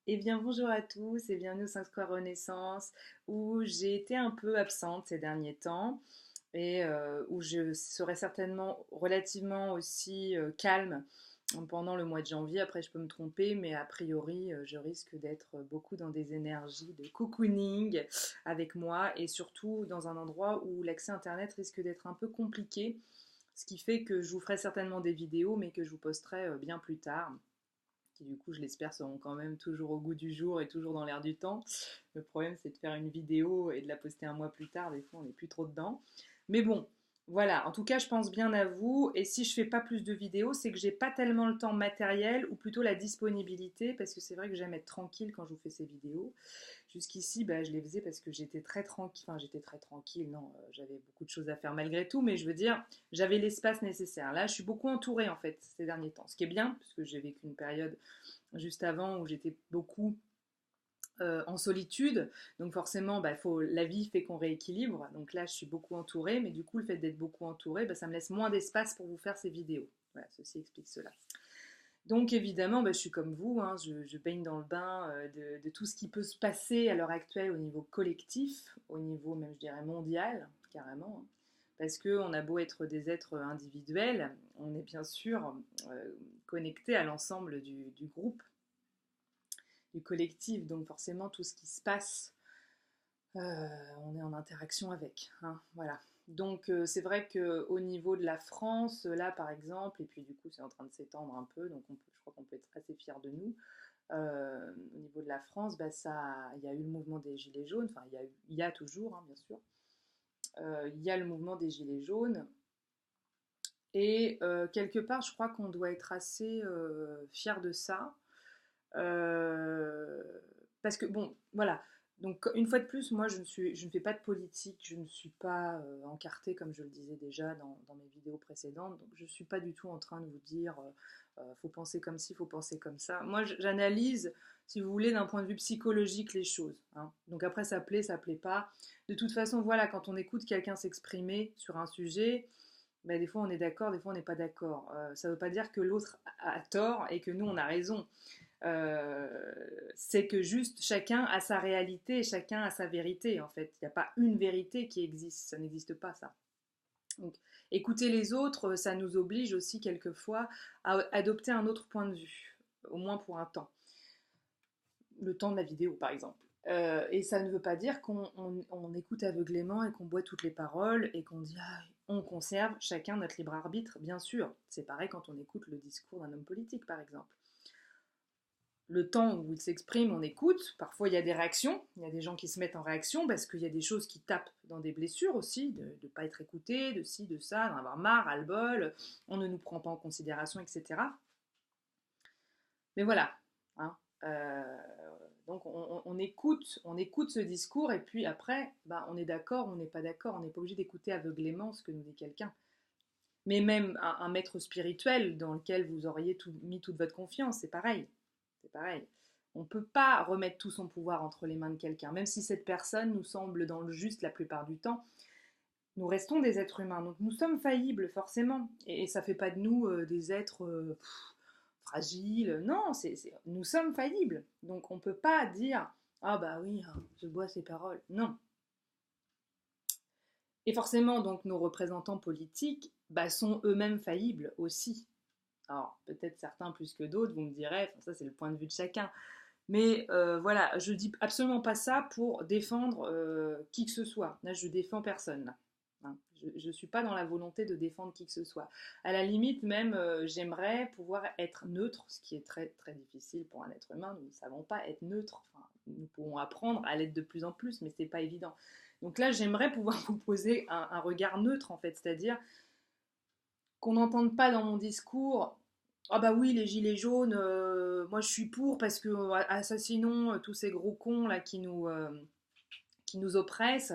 Eh bien, bonjour à tous et bienvenue au 5 Square Renaissance, où j'ai été un peu absente ces derniers temps et où je serai certainement relativement aussi calme pendant le mois de janvier. Après, je peux me tromper, mais a priori, je risque d'être beaucoup dans des énergies de cocooning avec moi et surtout dans un endroit où l'accès Internet risque d'être un peu compliqué, ce qui fait que je vous ferai certainement des vidéos, mais que je vous posterai bien plus tard qui du coup, je l'espère, seront quand même toujours au goût du jour et toujours dans l'air du temps. Le problème, c'est de faire une vidéo et de la poster un mois plus tard. Des fois, on n'est plus trop dedans. Mais bon, voilà. En tout cas, je pense bien à vous. Et si je fais pas plus de vidéos, c'est que j'ai pas tellement le temps matériel ou plutôt la disponibilité, parce que c'est vrai que j'aime être tranquille quand je vous fais ces vidéos. Jusqu'ici, bah, je les faisais parce que j'étais très tranquille. Enfin, j'étais très tranquille, non, j'avais beaucoup de choses à faire malgré tout, mais je veux dire, j'avais l'espace nécessaire. Là, je suis beaucoup entourée en fait ces derniers temps, ce qui est bien, parce que j'ai vécu une période juste avant où j'étais beaucoup en solitude. Donc forcément, bah, la vie fait qu'on rééquilibre. Donc là, je suis beaucoup entourée, mais du coup, le fait d'être beaucoup entourée, bah, ça me laisse moins d'espace pour vous faire ces vidéos. Voilà, ceci explique cela. Donc évidemment, bah, je suis comme vous, hein, je baigne dans le bain de tout ce qui peut se passer à l'heure actuelle au niveau collectif, au niveau même, je dirais, mondial, carrément. Hein. Parce qu'on a beau être des êtres individuels, on est bien sûr connecté à l'ensemble du groupe, du collectif. Donc forcément, tout ce qui se passe, on est en interaction avec. Hein, voilà. Donc c'est vrai qu'au niveau de la France, là par exemple, et puis du coup c'est en train de s'étendre un peu, donc je crois qu'on peut être assez fiers de nous. Au niveau de la France, bah, il y a eu le mouvement des Gilets jaunes, enfin il y a toujours, hein, bien sûr. Il y a le mouvement des Gilets jaunes. Et quelque part, je crois qu'on doit être assez fier de ça. Euh, Parce que, bon, voilà. Donc, une fois de plus, moi, je ne fais pas de politique, je ne suis pas encartée, comme je le disais déjà dans mes vidéos précédentes. Donc, je ne suis pas du tout en train de vous dire faut penser comme ci, faut penser comme ça. Moi, j'analyse, si vous voulez, d'un point de vue psychologique les choses. Hein. Donc, après, ça plaît pas. De toute façon, voilà, quand on écoute quelqu'un s'exprimer sur un sujet, ben, des fois on est d'accord, des fois on n'est pas d'accord. Ça ne veut pas dire que l'autre a tort et que nous on a raison. Euh, c'est que juste chacun a sa réalité et chacun a sa vérité en fait. Il n'y a pas une vérité qui existe, ça n'existe pas ça. Donc, écouter les autres, ça nous oblige aussi quelquefois à adopter un autre point de vue, au moins pour un temps. Le temps de la vidéo par exemple. Et ça ne veut pas dire qu'on écoute aveuglément et qu'on boit toutes les paroles et qu'on dit ah, on conserve chacun notre libre arbitre, bien sûr. C'est pareil quand on écoute le discours d'un homme politique par exemple le temps où il s'exprime, on écoute. Parfois, il y a des réactions. Il y a des gens qui se mettent en réaction parce qu'il y a des choses qui tapent dans des blessures aussi, de ne pas être écouté, de ci, de ça, d'en avoir marre, ras-le-bol, on ne nous prend pas en considération, etc. Mais voilà. Hein, euh, donc, on écoute ce discours et puis après, bah, on est d'accord, on n'est pas d'accord. On n'est pas obligé d'écouter aveuglément ce que nous dit quelqu'un. Mais même un maître spirituel dans lequel vous auriez mis toute votre confiance, c'est pareil. C'est pareil. On ne peut pas remettre tout son pouvoir entre les mains de quelqu'un, même si cette personne nous semble dans le juste la plupart du temps. Nous restons des êtres humains, donc nous sommes faillibles forcément, et ça ne fait pas de nous des êtres fragiles. Non, nous sommes faillibles, donc on ne peut pas dire ah bah oui, je bois ces paroles. Non. Et forcément, donc nos représentants politiques bah, sont eux-mêmes faillibles aussi. Alors peut-être certains plus que d'autres, vous me direz, enfin, ça c'est le point de vue de chacun. Mais voilà, je dis absolument pas ça pour défendre qui que ce soit. Là, je défends personne. Là. Hein. Je ne suis pas dans la volonté de défendre qui que ce soit. À la limite, même, j'aimerais pouvoir être neutre, ce qui est très très difficile pour un être humain. Nous ne savons pas être neutre. Enfin, nous pourrons apprendre à l'être de plus en plus, mais c'est pas évident. Donc là, j'aimerais pouvoir vous poser un regard neutre, en fait, c'est-à-dire qu'on n'entende pas dans mon discours ah bah oui les gilets jaunes moi je suis pour parce que assassinons tous ces gros cons là qui nous oppressent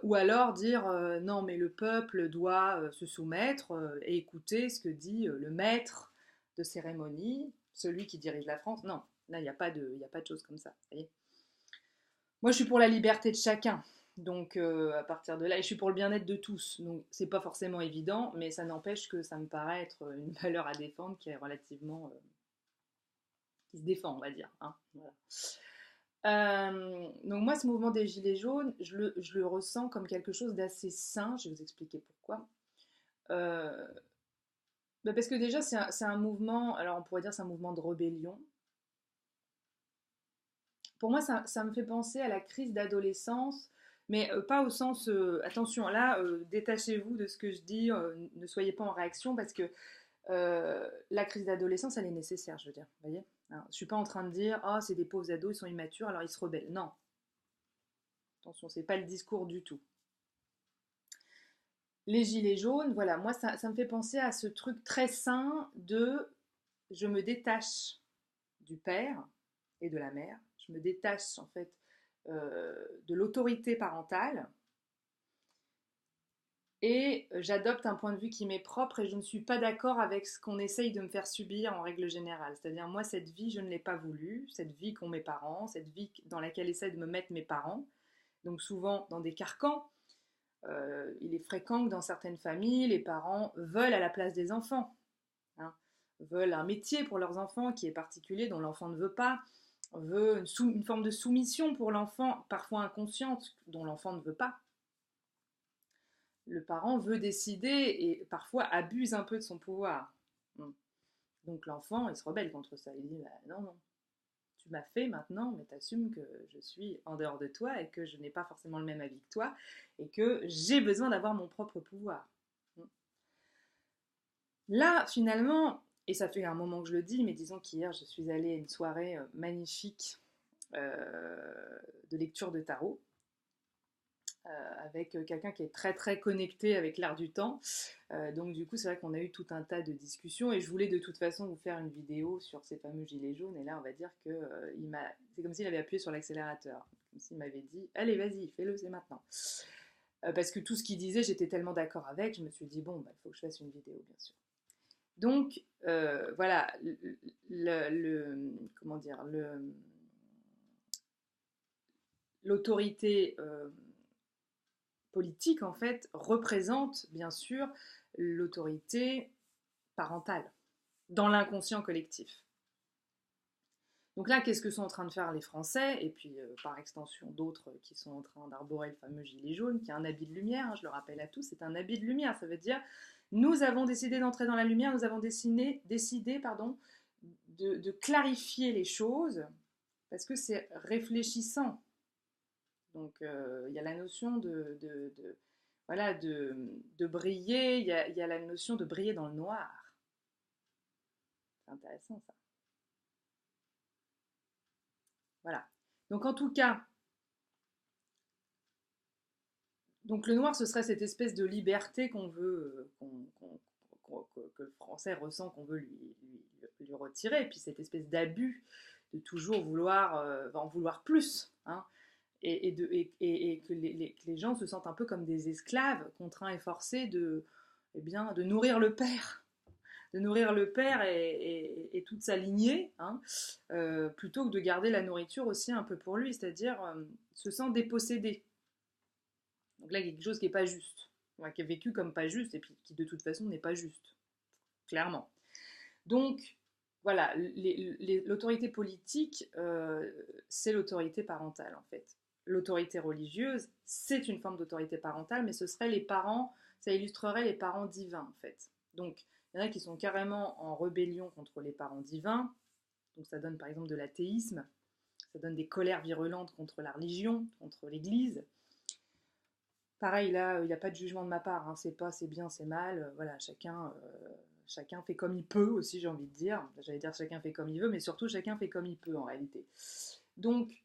ou alors dire non mais le peuple doit se soumettre et écouter ce que dit le maître de cérémonie celui qui dirige la France non là il y a pas de choses comme ça vous voyez. Moi, je suis pour la liberté de chacun. Donc, à partir de là, et je suis pour le bien-être de tous. Donc, c'est pas forcément évident, mais ça n'empêche que ça me paraît être une valeur à défendre qui est relativement qui se défend, on va dire, hein, voilà. Donc moi, ce mouvement des Gilets jaunes, je le ressens comme quelque chose d'assez sain, je vais vous expliquer pourquoi. Euh, bah parce que déjà, c'est un mouvement, alors on pourrait dire c'est un mouvement de rébellion. Pour moi, ça me fait penser à la crise d'adolescence, mais pas au sens, attention, là, détachez-vous de ce que je dis, ne soyez pas en réaction, parce que la crise d'adolescence, elle est nécessaire, je veux dire, vous voyez. Alors, je suis pas en train de dire, ah, oh, c'est des pauvres ados, ils sont immatures, alors ils se rebellent. Non, attention, c'est pas le discours du tout. Les gilets jaunes, voilà, moi, ça me fait penser à ce truc très sain de je me détache du père et de la mère, je me détache en fait de l'autorité parentale et j'adopte un point de vue qui m'est propre et je ne suis pas d'accord avec ce qu'on essaye de me faire subir en règle générale. C'est-à-dire moi, cette vie, je ne l'ai pas voulu, cette vie qu'ont mes parents, cette vie dans laquelle essaient de me mettre mes parents, donc souvent dans des carcans. Il est fréquent que dans certaines familles, les parents veulent à la place des enfants, hein, veulent un métier pour leurs enfants qui est particulier, dont l'enfant ne veut pas, veut une forme de soumission pour l'enfant, parfois inconsciente, dont l'enfant ne veut pas. Le parent veut décider et parfois abuse un peu de son pouvoir. Donc l'enfant, il se rebelle contre ça. Il dit, bah, non, non, tu m'as fait maintenant, mais t'assumes que je suis en dehors de toi et que je n'ai pas forcément le même avis que toi et que j'ai besoin d'avoir mon propre pouvoir. Là, finalement, et ça fait un moment que je le dis, mais disons qu'hier, je suis allée à une soirée magnifique de lecture de tarot avec quelqu'un qui est très très connecté avec l'art du temps. Donc du coup, c'est vrai qu'on a eu tout un tas de discussions et je voulais de toute façon vous faire une vidéo sur ces fameux gilets jaunes. Et là, on va dire que c'est comme s'il avait appuyé sur l'accélérateur, comme s'il m'avait dit, allez, vas-y, fais-le, c'est maintenant. Parce que tout ce qu'il disait, j'étais tellement d'accord avec, je me suis dit, bon, bah, il faut que je fasse une vidéo, bien sûr. Donc, voilà, comment dire, l'autorité politique, en fait, représente, bien sûr, l'autorité parentale, dans l'inconscient collectif. Donc là, qu'est-ce que sont en train de faire les Français, et puis par extension d'autres qui sont en train d'arborer le fameux gilet jaune, qui est un habit de lumière, hein, je le rappelle à tous, c'est un habit de lumière, ça veut dire nous avons décidé d'entrer dans la lumière, nous avons décidé de clarifier les choses, parce que c'est réfléchissant. Donc il y a la notion voilà, de briller, il y a la notion de briller dans le noir. C'est intéressant ça. Voilà. Donc en tout cas, donc le noir, ce serait cette espèce de liberté qu'on veut, que le français ressent, qu'on veut lui retirer, et puis cette espèce d'abus de toujours vouloir, en vouloir plus, hein, et que les gens se sentent un peu comme des esclaves, contraints et forcés eh bien, de nourrir le père. De nourrir le père et toute sa lignée, hein, plutôt que de garder la nourriture aussi un peu pour lui, c'est-à-dire se sent dépossédé. Donc là, il y a quelque chose qui n'est pas juste, ouais, qui est vécu comme pas juste, et puis qui de toute façon n'est pas juste, clairement. Donc, voilà, l'autorité politique, c'est l'autorité parentale, en fait. L'autorité religieuse, c'est une forme d'autorité parentale, mais ce serait les parents, ça illustrerait les parents divins, en fait. Donc, il y en a qui sont carrément en rébellion contre les parents divins, donc ça donne par exemple de l'athéisme, ça donne des colères virulentes contre la religion, contre l'Église. Pareil, là, il n'y a pas de jugement de ma part, hein, c'est pas, c'est bien, c'est mal, voilà, chacun fait comme il peut aussi, j'ai envie de dire. J'allais dire chacun fait comme il veut, mais surtout chacun fait comme il peut en réalité. Donc,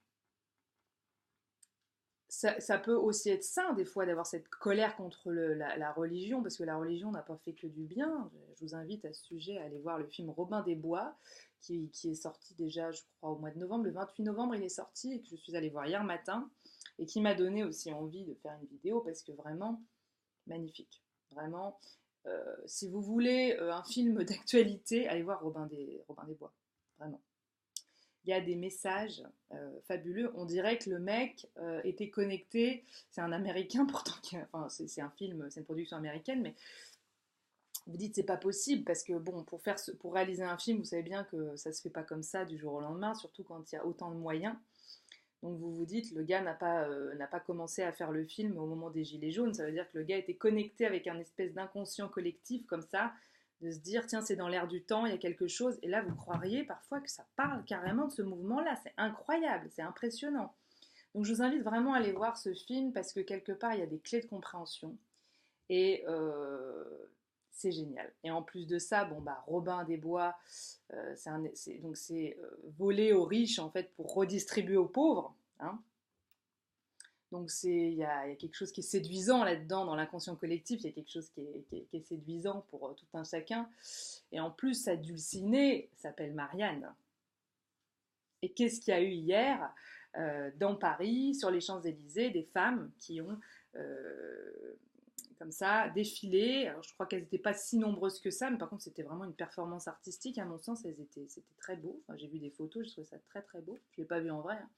ça peut aussi être sain des fois d'avoir cette colère contre la religion, parce que la religion n'a pas fait que du bien. Je vous invite à ce sujet à aller voir le film Robin des Bois, qui est sorti déjà, je crois, au mois de novembre. Le 28 novembre, il est sorti et que je suis allée voir hier matin, et qui m'a donné aussi envie de faire une vidéo, parce que vraiment, magnifique. Vraiment, si vous voulez un film d'actualité, allez voir Robin des Bois. Vraiment. Il y a des messages fabuleux. On dirait que le mec était connecté. C'est un Américain pourtant. Enfin, c'est un film, c'est une production américaine, mais Vous dites c'est pas possible parce que bon, pour réaliser un film, vous savez bien que ça se fait pas comme ça du jour au lendemain, surtout quand il y a autant de moyens. Donc vous vous dites, le gars n'a pas commencé à faire le film au moment des Gilets jaunes, ça veut dire que le gars était connecté avec un espèce d'inconscient collectif comme ça, de se dire, tiens, c'est dans l'air du temps, il y a quelque chose, et là vous croiriez parfois que ça parle carrément de ce mouvement-là, c'est incroyable, c'est impressionnant. Donc je vous invite vraiment à aller voir ce film parce que quelque part, il y a des clés de compréhension, et c'est génial. Et en plus de ça, bon bah Robin des Bois, c'est voler aux riches en fait pour redistribuer aux pauvres. Hein. Donc il y a quelque chose qui est séduisant là-dedans, dans l'inconscient collectif, il y a quelque chose qui est séduisant pour tout un chacun. Et en plus, sa dulcinée s'appelle Marianne. Et qu'est-ce qu'il y a eu hier dans Paris, sur les Champs-Élysées, des femmes qui ont comme ça défilé. Alors, je crois qu'elles n'étaient pas si nombreuses que ça, mais par contre c'était vraiment une performance artistique. À mon sens, c'était très beau. Enfin, j'ai vu des photos, j'ai trouvé ça très très beau. Je ne l'ai pas vu en vrai. Hein.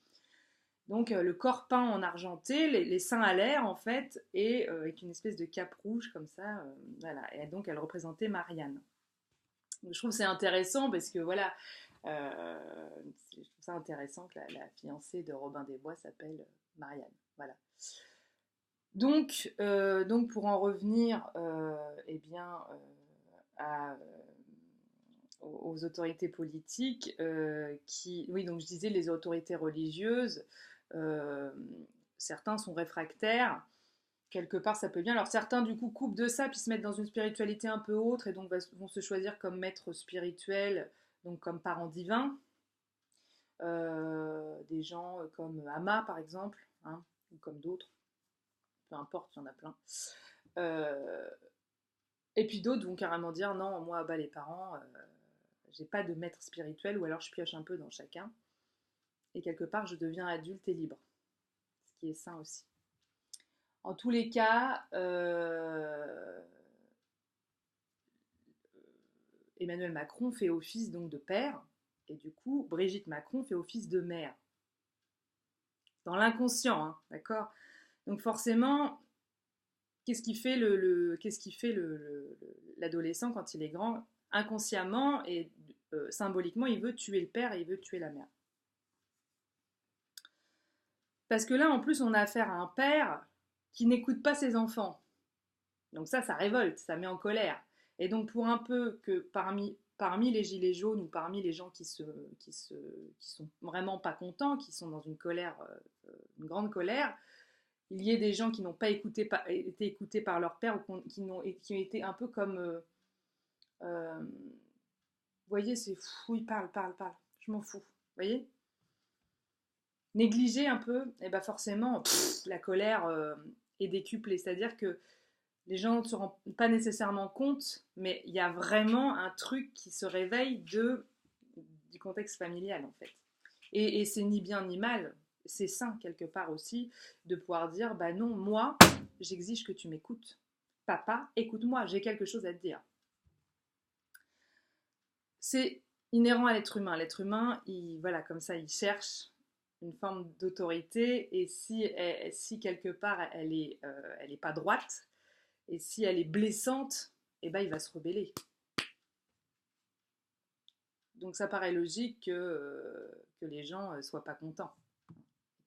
Donc le corps peint en argenté, les seins à l'air en fait, et avec une espèce de cape rouge comme ça. Voilà. Et donc elle représentait Marianne. Donc, je trouve que c'est intéressant parce que voilà, je trouve ça intéressant que la fiancée de Robin des Bois s'appelle Marianne. Voilà. Donc pour en revenir eh bien, aux autorités politiques, oui, donc je disais les autorités religieuses, euh, certains sont réfractaires, quelque part ça peut bien. Alors certains du coup coupent de ça puis se mettent dans une spiritualité un peu autre et donc vont se choisir comme maître spirituel, donc comme parents divins. Des gens comme Ama par exemple, hein, ou comme d'autres, peu importe, il y en a plein. Euh, et puis d'autres vont carrément dire non, moi, bah, les parents, j'ai pas de maître spirituel, ou alors je pioche un peu dans chacun. Et quelque part, je deviens adulte et libre, ce qui est sain aussi. En tous les cas, Emmanuel Macron fait office donc de père, et du coup, Brigitte Macron fait office de mère. Dans l'inconscient, hein, d'accord. Donc forcément, qu'est-ce qui fait l'adolescent quand il est grand? Inconsciemment et symboliquement, il veut tuer le père et il veut tuer la mère. Parce que là, en plus, on a affaire à un père qui n'écoute pas ses enfants. Donc ça révolte, ça met en colère. Et donc pour un peu que parmi les gilets jaunes ou parmi les gens qui sont vraiment pas contents, qui sont dans une colère, une grande colère, il y ait des gens qui n'ont pas été écoutés par leur père ou qui ont été un peu comme vous voyez, c'est fou, il parle, je m'en fous. Vous voyez, négliger un peu, et ben forcément, la colère est décuplée. C'est-à-dire que les gens ne se rendent pas nécessairement compte, mais il y a vraiment un truc qui se réveille du contexte familial, en fait. Et c'est ni bien ni mal, c'est sain quelque part aussi de pouvoir dire, bah non, moi, j'exige que tu m'écoutes. Papa, écoute-moi, j'ai quelque chose à te dire. C'est inhérent à l'être humain. L'être humain, voilà, comme ça, il cherche une forme d'autorité et si quelque part elle est pas droite et si elle est blessante, eh ben, il va se rebeller. Donc ça paraît logique que les gens soient pas contents,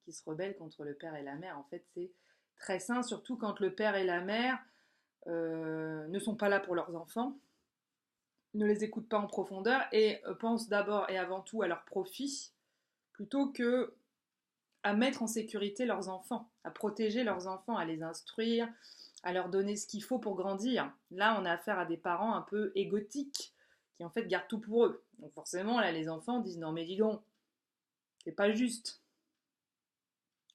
qu'ils se rebellent contre le père et la mère. En fait, c'est très sain, surtout quand le père et la mère ne sont pas là pour leurs enfants, ne les écoutent pas en profondeur et pensent d'abord et avant tout à leur profit plutôt que à mettre en sécurité leurs enfants, à protéger leurs enfants, à les instruire, à leur donner ce qu'il faut pour grandir. Là, on a affaire à des parents un peu égotiques qui en fait gardent tout pour eux. Donc forcément, là, les enfants disent non mais dis donc, c'est pas juste.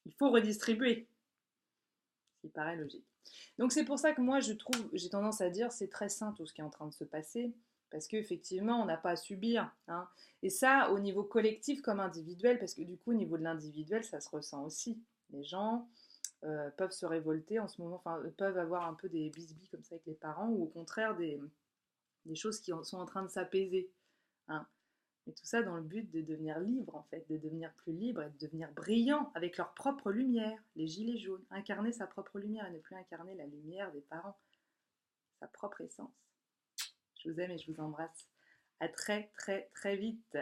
Il faut redistribuer. Ce qui paraît logique. Donc c'est pour ça que moi j'ai tendance à dire c'est très sain tout ce qui est en train de se passer. Parce qu'effectivement, on n'a pas à subir. Hein. Et ça, au niveau collectif comme individuel, parce que du coup, au niveau de l'individuel, ça se ressent aussi. Les gens peuvent se révolter en ce moment, enfin, peuvent avoir un peu des bisbis comme ça avec les parents, ou au contraire des choses qui sont en train de s'apaiser. Hein. Mais tout ça dans le but de devenir libre, en fait, de devenir plus libre et de devenir brillant avec leur propre lumière. Les gilets jaunes, incarner sa propre lumière et ne plus incarner la lumière des parents, sa propre essence. Je vous aime et je vous embrasse. À très très très vite.